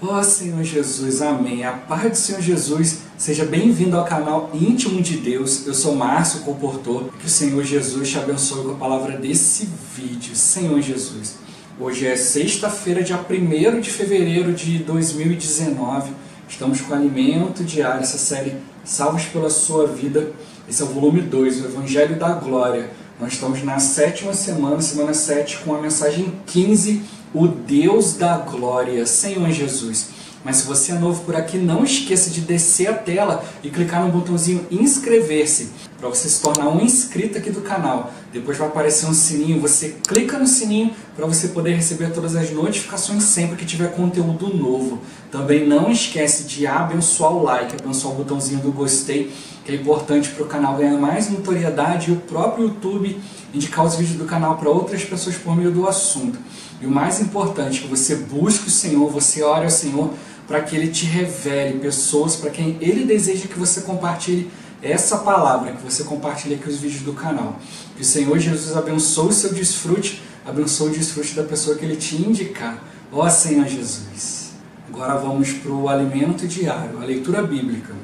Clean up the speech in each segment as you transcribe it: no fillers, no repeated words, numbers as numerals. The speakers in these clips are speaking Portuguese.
Ó Senhor Jesus, amém. A paz do Senhor Jesus, seja bem-vindo ao canal Íntimo de Deus. Eu sou Márcio, comportor. Que o Senhor Jesus te abençoe com a palavra desse vídeo. Senhor Jesus, hoje é sexta-feira, dia 1º de fevereiro de 2019. Estamos com Alimento Diário, essa série Salvos pela Sua Vida. Esse é o volume 2, o Evangelho da Glória. Nós estamos na 7ª semana, semana 7, com a mensagem 15, o Deus da Glória, Senhor Jesus. Mas se você é novo por aqui, não esqueça de descer a tela e clicar no botãozinho inscrever-se, para você se tornar um inscrito aqui do canal. Depois vai aparecer um sininho, você clica no sininho para você poder receber todas as notificações sempre que tiver conteúdo novo. Também não esquece de abençoar o like, abençoar o botãozinho do gostei, que é importante para o canal ganhar mais notoriedade e o próprio YouTube indicar os vídeos do canal para outras pessoas por meio do assunto. E o mais importante, que você busque o Senhor, você ore ao Senhor para que Ele te revele pessoas para quem Ele deseja que você compartilhe essa palavra, que você compartilhe aqui os vídeos do canal. Que o Senhor Jesus abençoe o seu desfrute, abençoe o desfrute da pessoa que Ele te indicar. Ó Senhor Jesus! Agora vamos para o alimento diário, a leitura bíblica.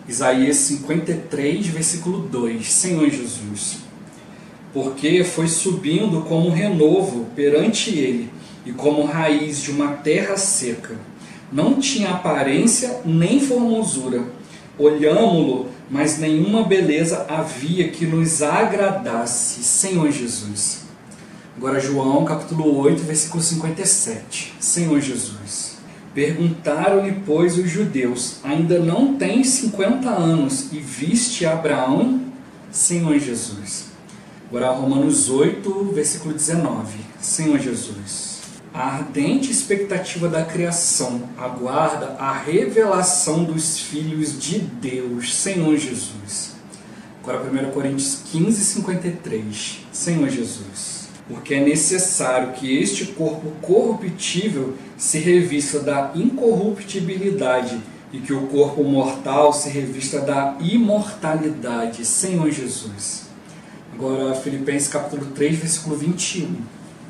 Isaías 53, versículo 2. Senhor Jesus, porque foi subindo como um renovo perante ele, e como raiz de uma terra seca. Não tinha aparência nem formosura. Olhámo-lo, mas nenhuma beleza havia que nos agradasse. Senhor Jesus. Agora João, capítulo 8, versículo 57. Senhor Jesus. Perguntaram-lhe, pois, os judeus: ainda não tens 50 anos e viste Abraão? Senhor Jesus. Agora Romanos 8, versículo 19. Senhor Jesus. A ardente expectativa da criação aguarda a revelação dos filhos de Deus. Senhor Jesus. Agora 1 Coríntios 15, 53. Senhor Jesus. Porque é necessário que este corpo corruptível se revista da incorruptibilidade e que o corpo mortal se revista da imortalidade. Senhor Jesus. Agora, Filipenses capítulo 3, versículo 21.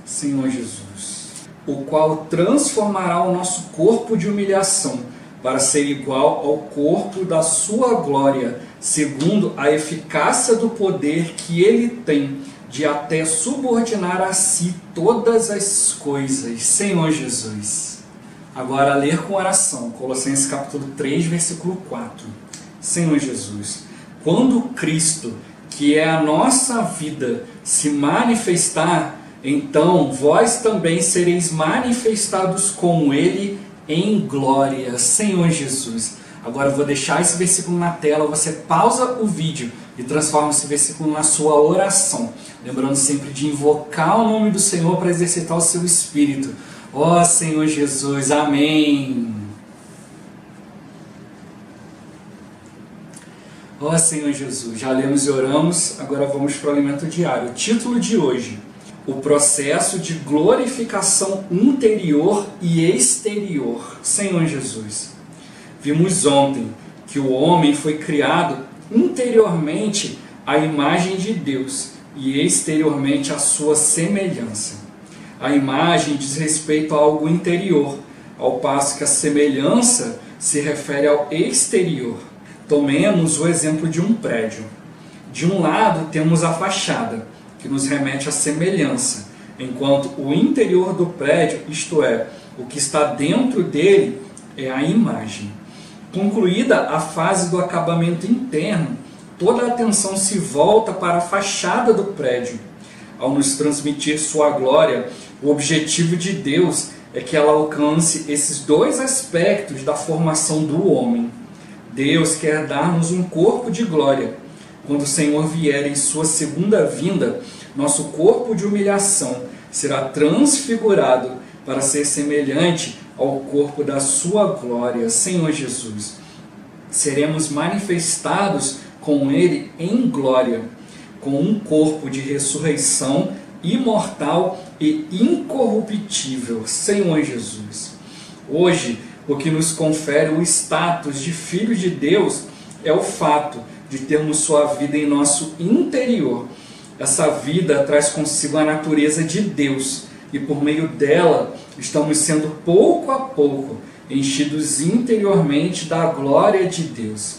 Senhor Jesus. O qual transformará o nosso corpo de humilhação para ser igual ao corpo da sua glória, segundo a eficácia do poder que ele tem, de até subordinar a si todas as coisas. Senhor Jesus. Agora, ler com oração, Colossenses capítulo 3, versículo 4. Senhor Jesus. Quando Cristo, que é a nossa vida, se manifestar, então vós também sereis manifestados com Ele em glória. Senhor Jesus. Agora eu vou deixar esse versículo na tela, você pausa o vídeo e transforma esse versículo na sua oração. Lembrando sempre de invocar o nome do Senhor para exercitar o seu espírito. Ó Senhor Jesus, amém. Ó Senhor Jesus, já lemos e oramos, agora vamos para o alimento diário. O título de hoje: o processo de glorificação interior e exterior. Senhor Jesus. Vimos ontem que o homem foi criado interiormente à imagem de Deus e exteriormente à sua semelhança. A imagem diz respeito a algo interior, ao passo que a semelhança se refere ao exterior. Tomemos o exemplo de um prédio. De um lado temos a fachada, que nos remete à semelhança, enquanto o interior do prédio, isto é, o que está dentro dele, é a imagem. Concluída a fase do acabamento interno, toda a atenção se volta para a fachada do prédio. Ao nos transmitir sua glória, o objetivo de Deus é que ela alcance esses dois aspectos da formação do homem. Deus quer dar-nos um corpo de glória. Quando o Senhor vier em sua segunda vinda, nosso corpo de humilhação será transfigurado para ser semelhante ao corpo da sua glória. Senhor Jesus. Seremos manifestados com Ele em glória, com um corpo de ressurreição imortal e incorruptível. Senhor Jesus. Hoje, o que nos confere o status de filho de Deus é o fato de termos sua vida em nosso interior. Essa vida traz consigo a natureza de Deus, e por meio dela estamos sendo pouco a pouco enchidos interiormente da glória de Deus.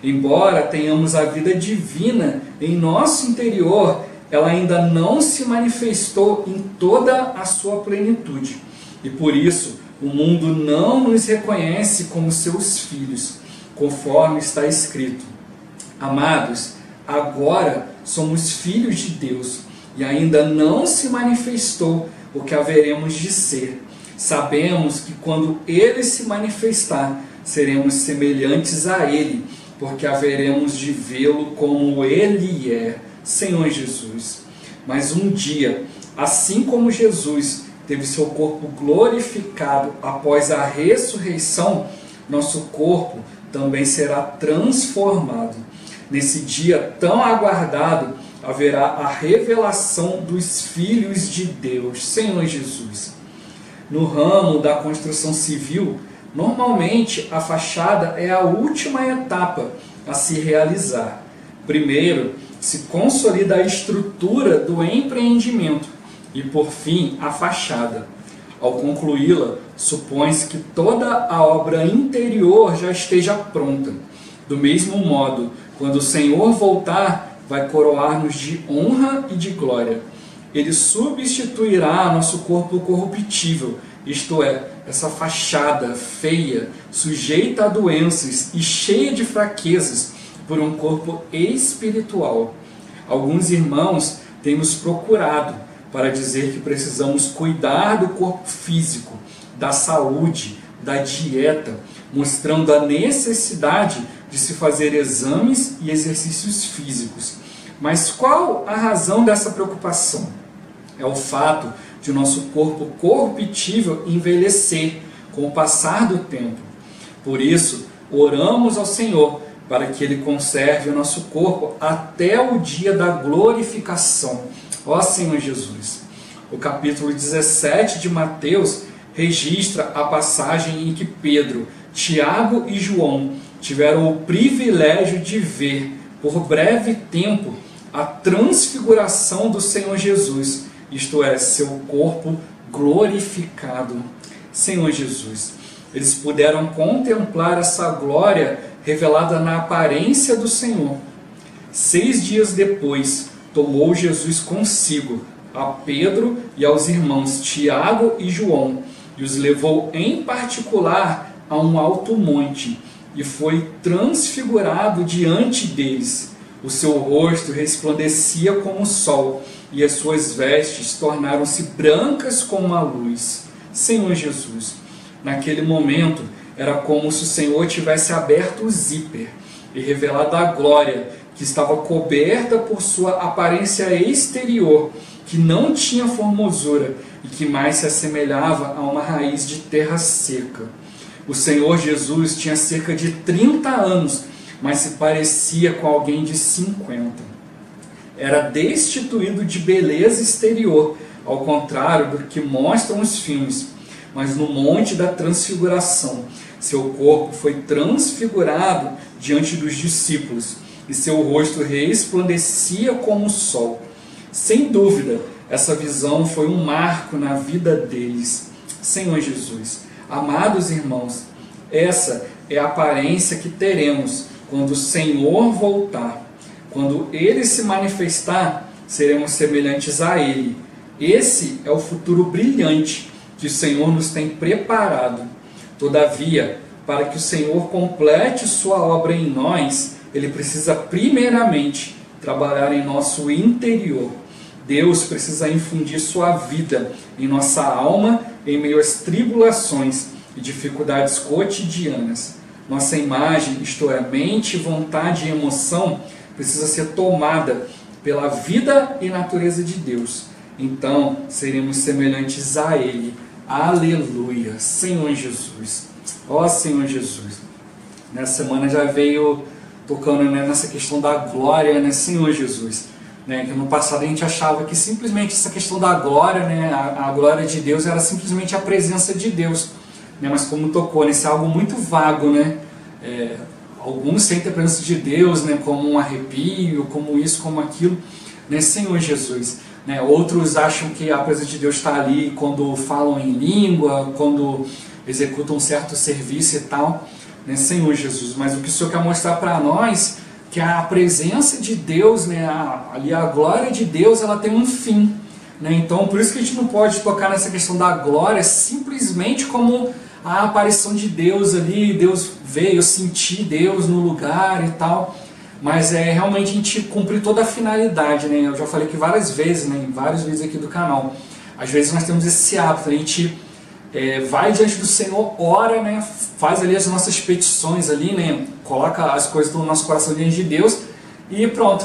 Embora tenhamos a vida divina em nosso interior, ela ainda não se manifestou em toda a sua plenitude. E por isso, o mundo não nos reconhece como seus filhos, conforme está escrito: amados, agora somos filhos de Deus, e ainda não se manifestou o que haveremos de ser. Sabemos que quando Ele se manifestar, seremos semelhantes a Ele, porque haveremos de vê-lo como Ele é, Senhor Jesus. Mas um dia, assim como Jesus teve seu corpo glorificado após a ressurreição, nosso corpo também será transformado. Nesse dia tão aguardado, haverá a revelação dos filhos de Deus, Senhor Jesus. No ramo da construção civil, normalmente a fachada é a última etapa a se realizar. Primeiro, se consolida a estrutura do empreendimento e, por fim, a fachada. Ao concluí-la, supõe-se que toda a obra interior já esteja pronta. Do mesmo modo, quando o Senhor voltar, vai coroar-nos de honra e de glória. Ele substituirá nosso corpo corruptível, isto é, essa fachada feia, sujeita a doenças e cheia de fraquezas, por um corpo espiritual. Alguns irmãos têm nos procurado para dizer que precisamos cuidar do corpo físico, da saúde, da dieta, mostrando a necessidade de se fazer exames e exercícios físicos. Mas qual a razão dessa preocupação? É o fato de nosso corpo corruptível envelhecer com o passar do tempo. Por isso, oramos ao Senhor para que Ele conserve o nosso corpo até o dia da glorificação. Ó Senhor Jesus! O capítulo 17 de Mateus registra a passagem em que Pedro, Tiago e João tiveram o privilégio de ver, por breve tempo, a transfiguração do Senhor Jesus, isto é, seu corpo glorificado. Senhor Jesus, eles puderam contemplar essa glória revelada na aparência do Senhor. 6 dias depois, tomou Jesus consigo a Pedro e aos irmãos Tiago e João, e os levou em particular a um alto monte, e foi transfigurado diante deles. O seu rosto resplandecia como o sol, e as suas vestes tornaram-se brancas como a luz. Senhor Jesus, naquele momento, era como se o Senhor tivesse aberto o zíper e revelado a glória que estava coberta por sua aparência exterior, que não tinha formosura e que mais se assemelhava a uma raiz de terra seca. O Senhor Jesus tinha cerca de 30 anos, mas se parecia com alguém de 50. Era destituído de beleza exterior, ao contrário do que mostram os filmes. Mas no monte da transfiguração, seu corpo foi transfigurado diante dos discípulos, e seu rosto resplandecia como o sol. Sem dúvida, essa visão foi um marco na vida deles. Senhor Jesus, amados irmãos, essa é a aparência que teremos quando o Senhor voltar. Quando Ele se manifestar, seremos semelhantes a Ele. Esse é o futuro brilhante que o Senhor nos tem preparado. Todavia, para que o Senhor complete sua obra em nós, Ele precisa primeiramente trabalhar em nosso interior. Deus precisa infundir sua vida em nossa alma em meio às tribulações e dificuldades cotidianas. Nossa imagem, isto é, mente, vontade e emoção, precisa ser tomada pela vida e natureza de Deus. Então, seremos semelhantes a Ele. Aleluia! Senhor Jesus! Ó Senhor Jesus! Nessa semana já veio tocando, né, nessa questão da glória, né, Senhor Jesus. Né, que no passado a gente achava que simplesmente essa questão da glória, né, a glória de Deus era simplesmente a presença de Deus. Né, mas como tocou, né, isso é algo muito vago, né? Alguns sentem a presença de Deus, né, como um arrepio, como isso, como aquilo, né, Senhor Jesus. né? Outros acham que a presença de Deus está ali quando falam em língua, quando executam um certo serviço e tal, né? Senhor Jesus, mas o que o Senhor quer mostrar para nós que a presença de Deus, né, a glória de Deus, ela tem um fim, né? Então, por isso que a gente não pode tocar nessa questão da glória simplesmente como a aparição de Deus ali, Deus veio, eu senti Deus no lugar e tal, mas é realmente a gente cumprir toda a finalidade, né? Eu já falei aqui várias vezes, né, em vários vídeos aqui do canal, às vezes nós temos esse hábito, a gente vai diante do Senhor, ora, né, faz ali as nossas petições ali, né, coloca as coisas do nosso coração diante de Deus e pronto,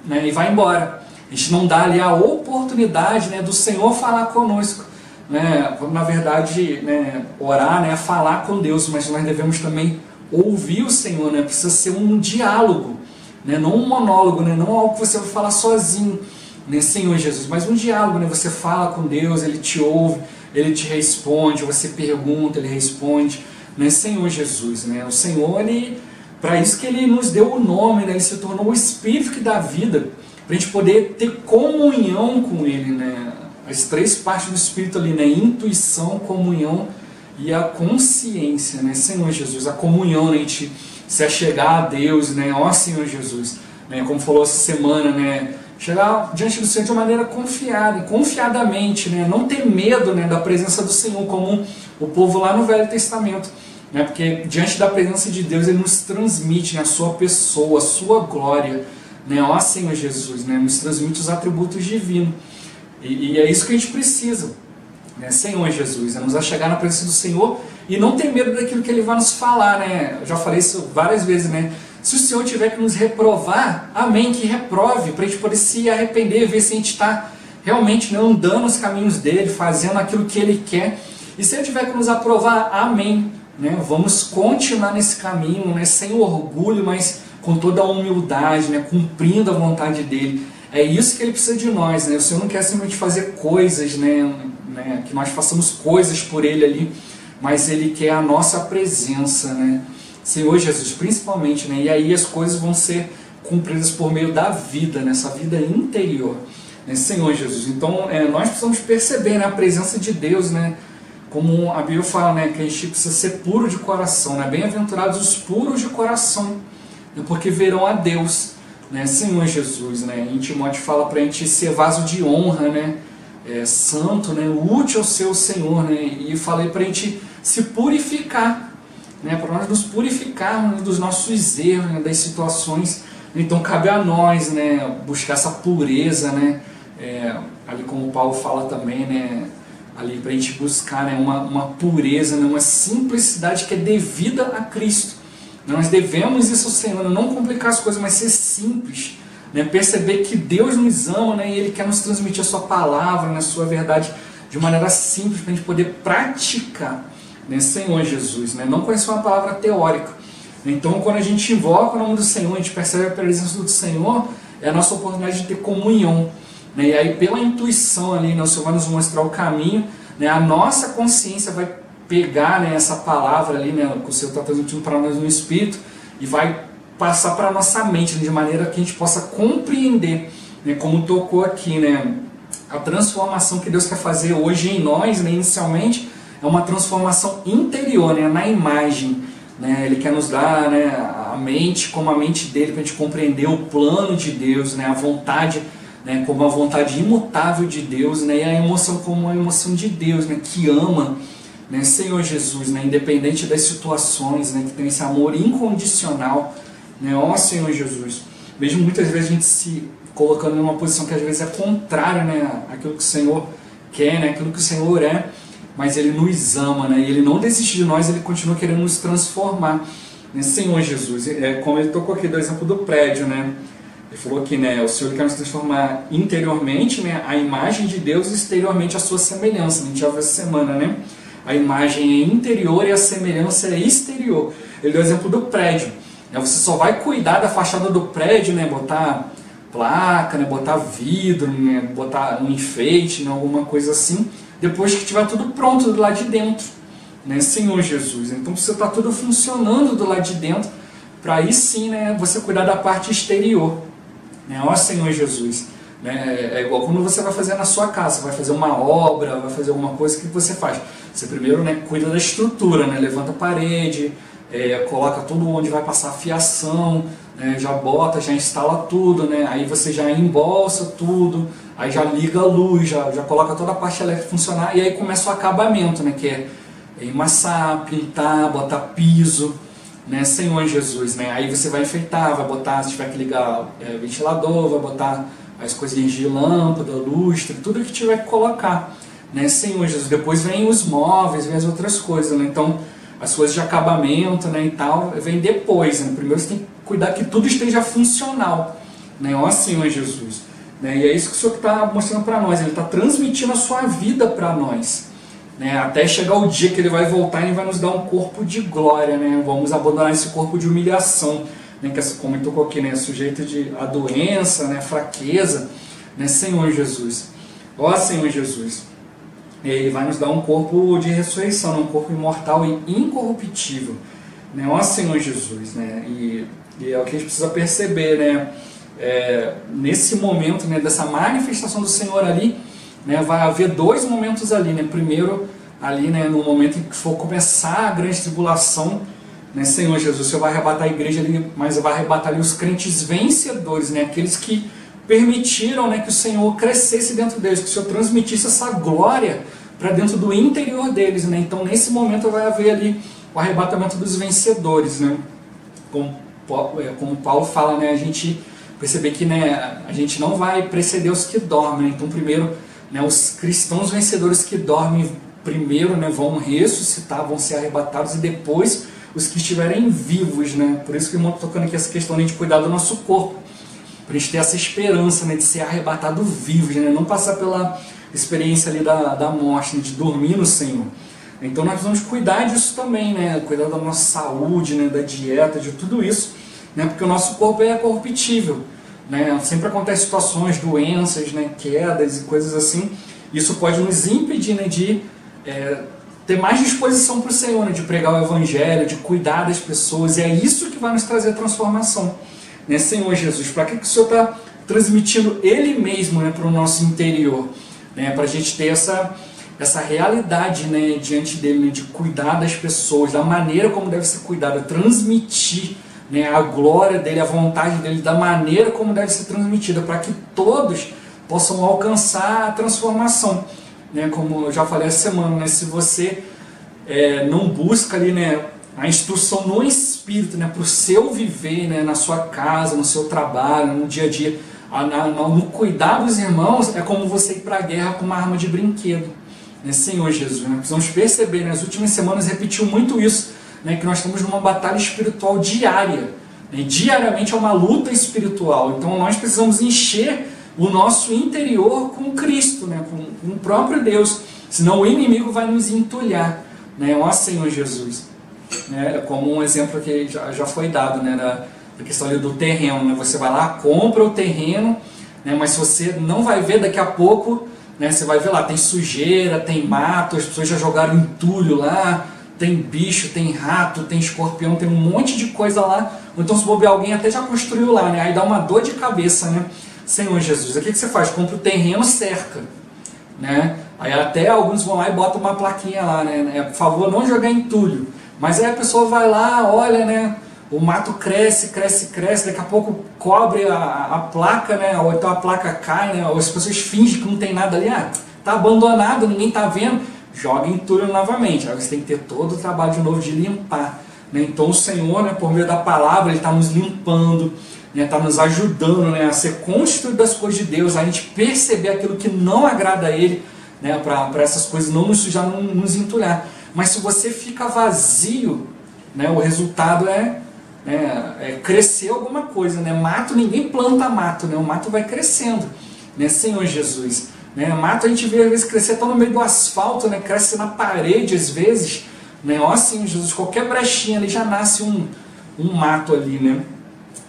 né, e vai embora. A gente não dá ali a oportunidade, né, do Senhor falar conosco, né, na verdade, né, orar, né, falar com Deus, mas nós devemos também ouvir o Senhor, né, precisa ser um diálogo, né, não um monólogo, né, não algo que você vai falar sozinho, né, Senhor Jesus, mas um diálogo, né, você fala com Deus, Ele te ouve, Ele te responde, você pergunta, Ele responde, né? Senhor Jesus, né? O Senhor, para isso que Ele nos deu o nome, né? Ele se tornou o Espírito que dá vida, para a gente poder ter comunhão com Ele, né? As três partes do Espírito ali, né? Intuição, comunhão e a consciência, né? Senhor Jesus, a comunhão, né? A gente se achegar a Deus, né? Ó Senhor Jesus, né? Como falou essa semana, né? Chegar diante do Senhor de uma maneira confiada, confiadamente, né? Não ter medo, né, da presença do Senhor, como o povo lá no Velho Testamento, né? Porque diante da presença de Deus Ele nos transmite, né, a sua pessoa, a sua glória, né? Ó Senhor Jesus, né, nos transmite os atributos divinos, e é isso que a gente precisa, né? Senhor Jesus, é nos achegar na presença do Senhor e não ter medo daquilo que Ele vai nos falar, né? Eu já falei isso várias vezes, né? Se o Senhor tiver que nos reprovar, amém, que reprove, para a gente poder se arrepender, ver se a gente está realmente, né, andando nos caminhos dEle, fazendo aquilo que Ele quer. E se Ele tiver que nos aprovar, amém, né? Vamos continuar nesse caminho, né, sem orgulho, mas com toda a humildade, né, cumprindo a vontade dEle. É isso que Ele precisa de nós, né? O Senhor não quer simplesmente fazer coisas, né, que nós façamos coisas por Ele ali, mas Ele quer a nossa presença, né? Senhor Jesus, principalmente, né? E aí as coisas vão ser cumpridas por meio da vida, nessa vida interior, né? Senhor Jesus, então nós precisamos perceber, né, a presença de Deus, né? Como a Bíblia fala, né, que a gente precisa ser puro de coração, né? Bem-aventurados os puros de coração, né? Porque verão a Deus, né? Senhor Jesus, né? Em Timóteo fala para a gente ser vaso de honra, né? Santo, né? Útil ao seu Senhor, né? E falei para a gente se purificar, né, para nós nos purificarmos dos nossos erros, né, das situações. Então cabe a nós, né, buscar essa pureza, né, ali como o Paulo fala também, né, ali para a gente buscar, né, uma pureza, né, uma simplicidade que é devida a Cristo. Nós devemos isso ao Senhor, né, não complicar as coisas, mas ser simples, né, perceber que Deus nos ama, né, e Ele quer nos transmitir a sua palavra, né, a sua verdade de maneira simples para a gente poder praticar, né, Senhor Jesus, né? Não conhecer uma palavra teórica. Então, quando a gente invoca o nome do Senhor, a gente percebe a presença do Senhor, é a nossa oportunidade de ter comunhão, né? E aí, pela intuição ali, né, o Senhor vai nos mostrar o caminho, né? A nossa consciência vai pegar, né, essa palavra ali, né, que o Senhor está transmitindo para nós no Espírito, e vai passar para a nossa mente, né, de maneira que a gente possa compreender, né, como tocou aqui, né, a transformação que Deus quer fazer hoje em nós, né, inicialmente, é uma transformação interior, né, na imagem, né? Ele quer nos dar, né, a mente como a mente dele, para a gente compreender o plano de Deus, né, a vontade, né, como a vontade imutável de Deus, né, e a emoção como a emoção de Deus, né, que ama, né, Senhor Jesus, né, independente das situações, né, que tem esse amor incondicional, né, ó Senhor Jesus. Vejo muitas vezes a gente se colocando em uma posição que às vezes é contrária, né, àquilo que o Senhor quer, né, aquilo que o Senhor é, mas Ele nos ama, né? E Ele não desiste de nós, Ele continua querendo nos transformar, né? Senhor Jesus, como Ele tocou aqui do exemplo do prédio, né? Ele falou que, né, o Senhor quer nos transformar interiormente, né, a imagem de Deus, e exteriormente a sua semelhança. A gente já viu essa semana, né? A imagem é interior e a semelhança é exterior. Ele deu o exemplo do prédio, né? Você só vai cuidar da fachada do prédio, né? Botar placa, né? Botar vidro, né? Botar um enfeite, né? Alguma coisa assim, depois que estiver tudo pronto do lado de dentro, né, Senhor Jesus. Então você está tudo funcionando do lado de dentro, para aí sim, né, você cuidar da parte exterior, né, ó Senhor Jesus, né? É igual quando você vai fazer na sua casa, vai fazer uma obra, vai fazer alguma coisa, o que você faz? Você primeiro, né, cuida da estrutura, né? Levanta a parede, coloca tudo onde vai passar a fiação, né? Já bota, já instala tudo, né? Aí você já embolsa tudo, aí já liga a luz, já coloca toda a parte elétrica funcionar, e aí começa o acabamento, né? Que é emassar, pintar, botar piso, né? Senhor Jesus, né? Aí você vai enfeitar, vai botar, se tiver que ligar ventilador, vai botar as coisinhas de lâmpada, lustre, tudo que tiver que colocar, né? Senhor Jesus. Depois vem os móveis, vem as outras coisas, né? Então as coisas de acabamento, né, e tal, vem depois, né? Primeiro você tem que cuidar que tudo esteja funcional, né? Ó Senhor Jesus, né? E é isso que o Senhor está mostrando para nós, Ele está transmitindo a sua vida para nós, né? Até chegar o dia que Ele vai voltar e Ele vai nos dar um corpo de glória, né? Vamos abandonar esse corpo de humilhação, né? Que, como eu estou aqui, né? Sujeito a doença, né? Fraqueza, né? Senhor Jesus, ó Senhor Jesus, Ele vai nos dar um corpo de ressurreição, um corpo imortal e incorruptível, né? Ó Senhor Jesus, né? E é o que a gente precisa perceber, né? Nesse momento, né, dessa manifestação do Senhor ali, né, vai haver dois momentos ali, né? Primeiro, ali, né, no momento em que for começar a grande tribulação, né, Senhor Jesus, o Senhor vai arrebatar a igreja ali, mas vai arrebatar ali os crentes vencedores, né? Aqueles que permitiram, né, que o Senhor crescesse dentro deles, que o Senhor transmitisse essa glória para dentro do interior deles, né? Então nesse momento vai haver ali o arrebatamento dos vencedores, né? Como Paulo fala, né, a gente perceber que, né, a gente não vai preceder os que dormem, né? Então primeiro, né, os cristãos vencedores que dormem primeiro, né, vão ressuscitar, vão ser arrebatados, e depois os que estiverem vivos, né? Por isso que o irmão está tocando aqui essa questão de cuidar do nosso corpo, para a gente ter essa esperança, né, de ser arrebatado vivos, né? Não passar pela experiência ali da morte, né, de dormir no Senhor. Então nós precisamos cuidar disso também, né? Cuidar da nossa saúde, né, da dieta, de tudo isso, né? Porque o nosso corpo é corruptível, né? Sempre acontecem situações, doenças, né, quedas e coisas assim. Isso pode nos impedir, né, de ter mais disposição para o Senhor, né, de pregar o Evangelho, de cuidar das pessoas, e é isso que vai nos trazer transformação, né? Senhor Jesus, para que o Senhor está transmitindo Ele mesmo, né, para o nosso interior, né, para a gente ter essa realidade, né, diante dele, né, de cuidar das pessoas, da maneira como deve ser cuidado, transmitir, né, a glória dele, a vontade dele, da maneira como deve ser transmitida, para que todos possam alcançar a transformação, né? Como eu já falei essa semana, né, se você não busca ali, né, a instrução no Espírito, né, para o seu viver, né, na sua casa, no seu trabalho, no dia a dia, no cuidar dos irmãos, é como você ir para a guerra com uma arma de brinquedo, né? Senhor Jesus, né? Precisamos perceber, né? Nas últimas semanas repetiu muito isso, né? Que nós estamos numa batalha espiritual diária, né? Diariamente é uma luta espiritual, então nós precisamos encher o nosso interior com Cristo, né? Com o próprio Deus, senão o inimigo vai nos entulhar, né? Ó Senhor Jesus, né? Como um exemplo que já foi dado, né? Da questão ali do terreno, né? Você vai lá, compra o terreno, né? Mas se você não vai ver daqui a pouco, né? Você vai ver lá, tem sujeira, tem mato, as pessoas já jogaram entulho lá, tem bicho, tem rato, tem escorpião, tem um monte de coisa lá, ou então se bobear alguém até já construiu lá, né? Aí dá uma dor de cabeça, né? Senhor Jesus, o que você faz? Compra o terreno, cerca, né? Aí até alguns vão lá e botam uma plaquinha lá, né? Por favor, não jogar entulho. Mas aí a pessoa vai lá, olha, né? O mato cresce, cresce, cresce, daqui a pouco cobre a placa, né? Ou então a placa cai, né? Ou as pessoas fingem que não tem nada ali, tá abandonado, ninguém tá vendo, joga entulho novamente. Aí você tem que ter todo o trabalho de novo de limpar, né? Então o Senhor, né, por meio da palavra, Ele está nos limpando, né? Está nos ajudando, né, a ser construído das coisas de Deus, a gente perceber aquilo que não agrada a Ele, né, para essas coisas não nos sujar, não nos entulhar. Mas se você fica vazio, né, o resultado é crescer alguma coisa, né? Mato, ninguém planta mato, né? O mato vai crescendo, né? Senhor Jesus, né? Mato a gente vê às vezes crescer até no meio do asfalto, né? Cresce na parede às vezes, né? Ó Senhor Jesus, qualquer brechinha ali já nasce um mato ali, né?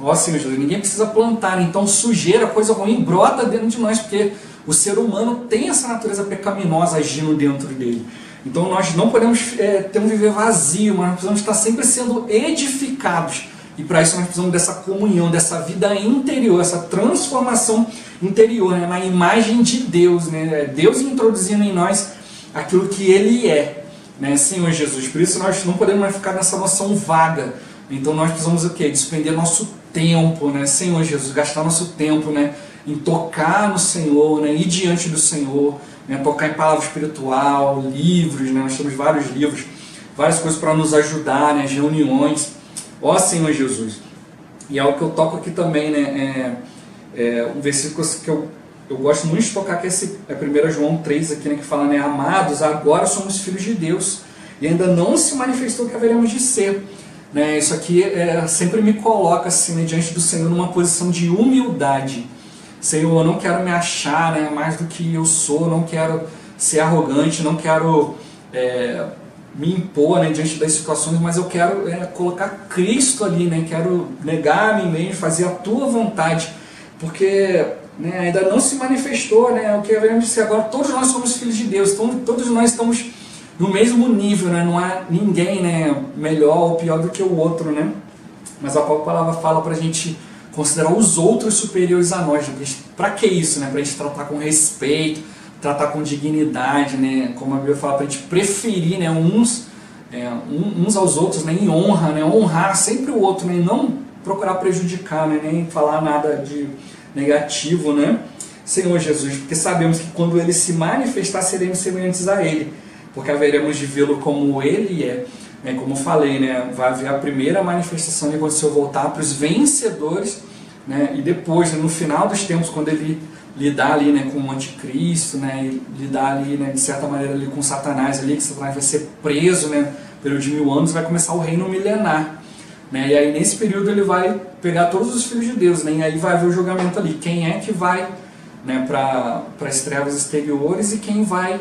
Ó Senhor Jesus, ninguém precisa plantar, então sujeira, coisa ruim brota dentro de nós, porque o ser humano tem essa natureza pecaminosa agindo dentro dele. Então nós não podemos ter um viver vazio, mas nós precisamos estar sempre sendo edificados E para isso nós precisamos dessa comunhão, dessa vida interior, essa transformação interior, né? Na imagem de Deus, né? Deus introduzindo em nós aquilo que Ele é, né? Senhor Jesus. Por isso nós não podemos mais ficar nessa noção vaga. Então nós precisamos o quê? Despender nosso tempo, né? Senhor Jesus, gastar nosso tempo, né? Em tocar no Senhor, né? Ir diante do Senhor, né? Tocar em palavra espiritual, livros, né? Nós temos vários livros, várias coisas para nos ajudar, né? As reuniões. Ó Senhor Jesus. E é o que eu toco aqui também, né? Um versículo que eu gosto muito de tocar, que é 1 João 3, aqui, né? Que fala, né? Amados, agora somos filhos de Deus, e ainda não se manifestou o que haveremos de ser. Né? Isso aqui sempre me coloca assim, né? Diante do Senhor numa posição de humildade. Senhor, eu não quero me achar, né? Mais do que eu sou, não quero ser arrogante, não quero me impor, né, diante das situações, mas eu quero colocar Cristo ali, né, quero negar a mim mesmo, fazer a tua vontade, porque, né, ainda não se manifestou, né, o que haveremos de ser agora. Todos nós somos filhos de Deus, todos nós estamos no mesmo nível, né, não há ninguém, né, melhor ou pior do que o outro, né, mas a própria palavra fala para a gente considerar os outros superiores a nós, né? Para que isso? Né? Para a gente tratar com respeito, tratar com dignidade, né? Como a Bíblia fala, para a gente preferir, né? uns aos outros, né? Em honra, né? Honrar sempre o outro, né? E não procurar prejudicar, né? Nem falar nada de negativo, né? Senhor Jesus, porque sabemos que quando Ele se manifestar, seremos semelhantes a Ele, porque haveremos de vê-lo como Ele é. Como eu falei, né, vai haver a primeira manifestação de quando o Senhor voltar para os vencedores, né, e depois, né, no final dos tempos, quando Ele lidar ali, né, com o anticristo, né, e lidar ali, né, de certa maneira ali com Satanás, ali, que Satanás vai ser preso, né, período de 1000 anos, vai começar o reino milenar, né, e aí nesse período Ele vai pegar todos os filhos de Deus, né, e aí vai haver o julgamento ali, quem é que vai, né, para as trevas exteriores e quem vai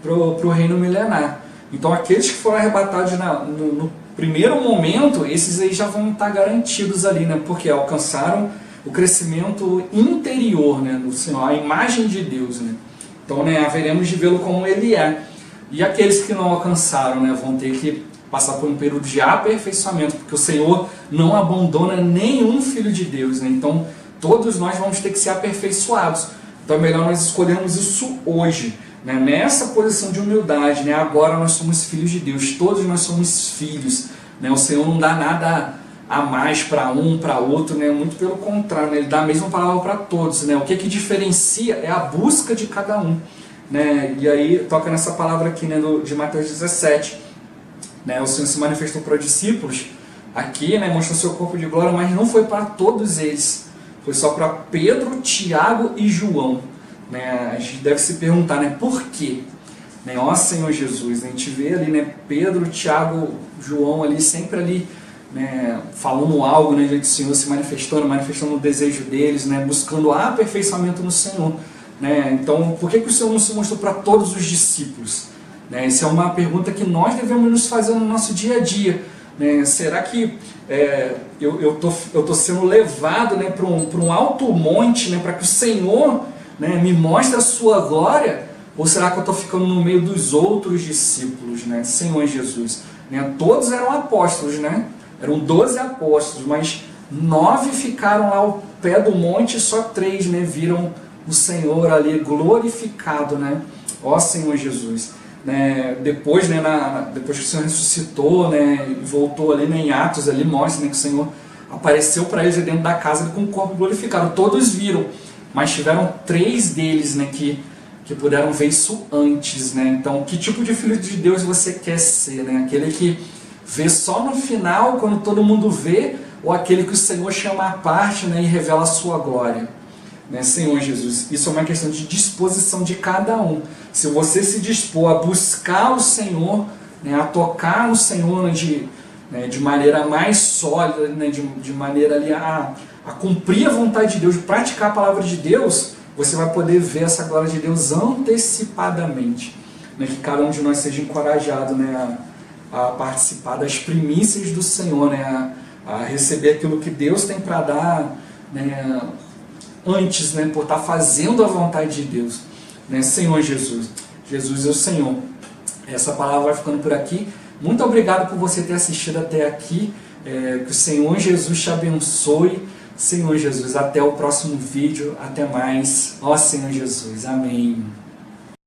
para o reino milenar. Então aqueles que foram arrebatados no primeiro momento, esses aí já vão estar garantidos ali, né? Porque alcançaram o crescimento interior, né, do Senhor, a imagem de Deus, né? Então, né, haveremos de vê-lo como Ele é. E aqueles que não alcançaram, né, vão ter que passar por um período de aperfeiçoamento, porque o Senhor não abandona nenhum filho de Deus, né? Então todos nós vamos ter que ser aperfeiçoados. Então é melhor nós escolhermos isso hoje, né? Nessa posição de humildade, né? Agora nós somos filhos de Deus, todos nós somos filhos, né? O Senhor não dá nada a mais para um, para outro, né? Muito pelo contrário, né? Ele dá a mesma palavra para todos, né? O que diferencia é a busca de cada um, né? E aí toca nessa palavra aqui, né, de Mateus 17, né? O Senhor se manifestou para os discípulos aqui, né? Mostrou seu corpo de glória, mas não foi para todos eles, foi só para Pedro, Tiago e João. Né, a gente deve se perguntar, né, por quê? Né, ó Senhor Jesus, né, a gente vê ali, né, Pedro, Tiago, João ali, sempre ali, né, falando algo, né, diante do Senhor, se manifestando o desejo deles, né, buscando aperfeiçoamento no Senhor. Né? Então, por que o Senhor não se mostrou para todos os discípulos? Né, essa é uma pergunta que nós devemos nos fazer no nosso dia a dia. Né? Será que eu tô sendo levado, né, para um alto monte, né, para que o Senhor, né, me mostre a sua glória? Ou será que eu estou ficando no meio dos outros discípulos, né? Senhor Jesus? Né? Todos eram apóstolos, né? Eram 12 apóstolos, mas 9 ficaram lá ao pé do monte e só 3, né, viram o Senhor ali glorificado, né? Ó Senhor Jesus. Né? Depois, né, depois que o Senhor ressuscitou, né, e voltou ali, né, em Atos, ali mostra, né, que o Senhor apareceu para eles dentro da casa com o corpo glorificado. Todos viram, mas tiveram 3 deles, né, que puderam ver isso antes, né? Então, que tipo de filho de Deus você quer ser, né? Aquele que vê só no final, quando todo mundo vê, ou aquele que o Senhor chama à parte, né, e revela a sua glória? Né, Senhor Jesus, isso é uma questão de disposição de cada um. Se você se dispor a buscar o Senhor, né, a tocar no Senhor, né, de maneira mais sólida, né, de maneira ali a cumprir a vontade de Deus, praticar a palavra de Deus, você vai poder ver essa glória de Deus antecipadamente. Né, que cada um de nós seja encorajado, né, a participar das primícias do Senhor, né, a receber aquilo que Deus tem para dar, né, antes, né, por estar fazendo a vontade de Deus. Né, Senhor Jesus. Jesus é o Senhor. Essa palavra vai ficando por aqui. Muito obrigado por você ter assistido até aqui. Que o Senhor Jesus te abençoe. Senhor Jesus, até o próximo vídeo. Até mais. Ó Senhor Jesus. Amém.